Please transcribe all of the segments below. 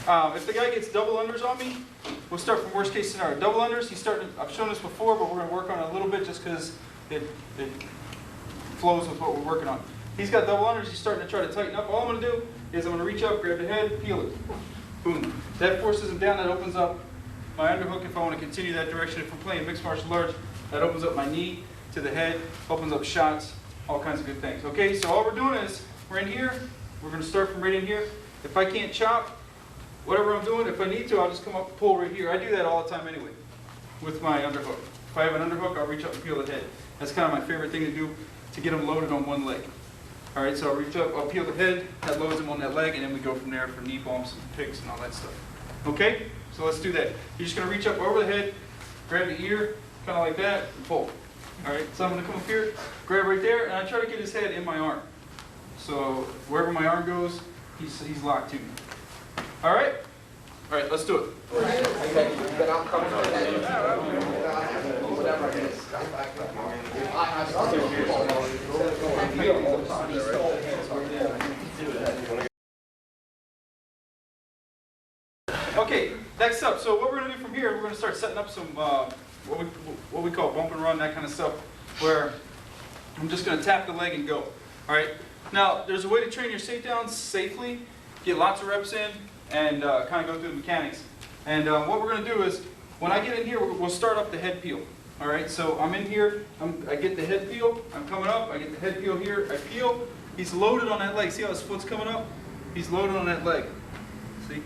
If the guy gets double unders on me, we'll start from worst case scenario. Double unders, he's starting, I've shown this before, but we're going to work on it a little bit just because it flows with what we're working on. He's got double unders, he's starting to try to tighten up. All I'm going to do is I'm going to reach up, grab the head, peel it. Boom. That forces him down, that opens up my underhook if I want to continue that direction. If we're playing mixed martial arts, that opens up my knee to the head, opens up shots, all kinds of good things. Okay, so all we're doing is, we're in here, we're going to start from right in here. If I can't chop, whatever I'm doing, if I need to, I'll just come up and pull right here. I do that all the time anyway, with my underhook. If I have an underhook, I'll reach up and peel the head. That's kind of my favorite thing to do to get them loaded on one leg. All right, so I'll reach up, I'll peel the head, that loads them on that leg, and then we go from there for knee bumps and picks and all that stuff. Okay, so let's do that. You're just going to reach up over the head, grab the ear, kind of like that, and pull. All right, so I'm going to come up here, grab right there, and I try to get his head in my arm. So wherever my arm goes, he's locked to me. All right? All right, let's do it. Okay, next up, so what we're going to do from here, we're going to start setting up some what we call bump and run, that kind of stuff, where I'm just going to tap the leg and go. All right? Now, there's a way to train your takedowns safely, get lots of reps in, and kind of go through the mechanics. And what we're going to do is, when I get in here, we'll start up the head peel. All right, so I'm in here, I get the head peel, I'm coming up, I get the head peel here, I peel, he's loaded on that leg. See how his foot's coming up? He's loaded on that leg. See?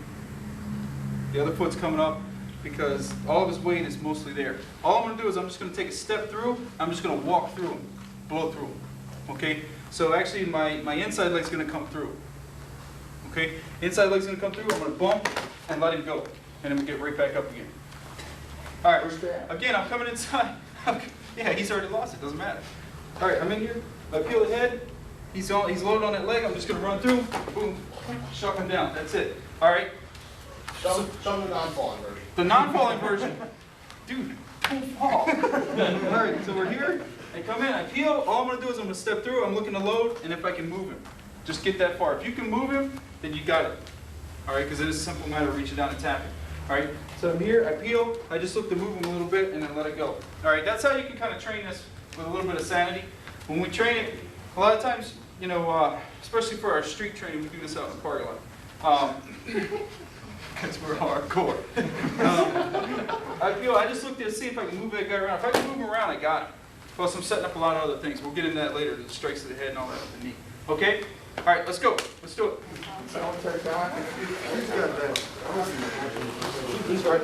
The other foot's coming up because all of his weight is mostly there. All I'm going to do is I'm just going to take a step through, I'm just going to walk through him, blow through him. Okay? So actually my inside leg's going to come through. Okay? Inside leg's going to come through, I'm going to bump and let him go. And then we get right back up again. All right, again, I'm coming inside. Yeah, he's already lost it, doesn't matter. All right, I'm in here, I peel the head, he's loaded on that leg, I'm just going to run through, boom, shove him down, that's it. All right? Show the non-falling version. The non-falling version. Dude, don't fall. All right, so we're here, I come in, I peel, all I'm going to do is I'm going to step through, I'm looking to load, and if I can move him, just get that far. If you can move him, then you got it. All right, because it is a simple matter of reaching down and tapping. All right, so I'm here, I peel, I just look to move him a little bit and then let it go. All right, that's how you can kind of train this with a little bit of sanity. When we train it, a lot of times, you know, especially for our street training, we do this out in the parking lot. Because we're hardcore. I just look to see if I can move that guy around. If I can move him around, I got him. Plus, I'm setting up a lot of other things. We'll get into that later, the strikes to the head and all that with the knee. Okay? All right, let's go. Let's do it. He's right.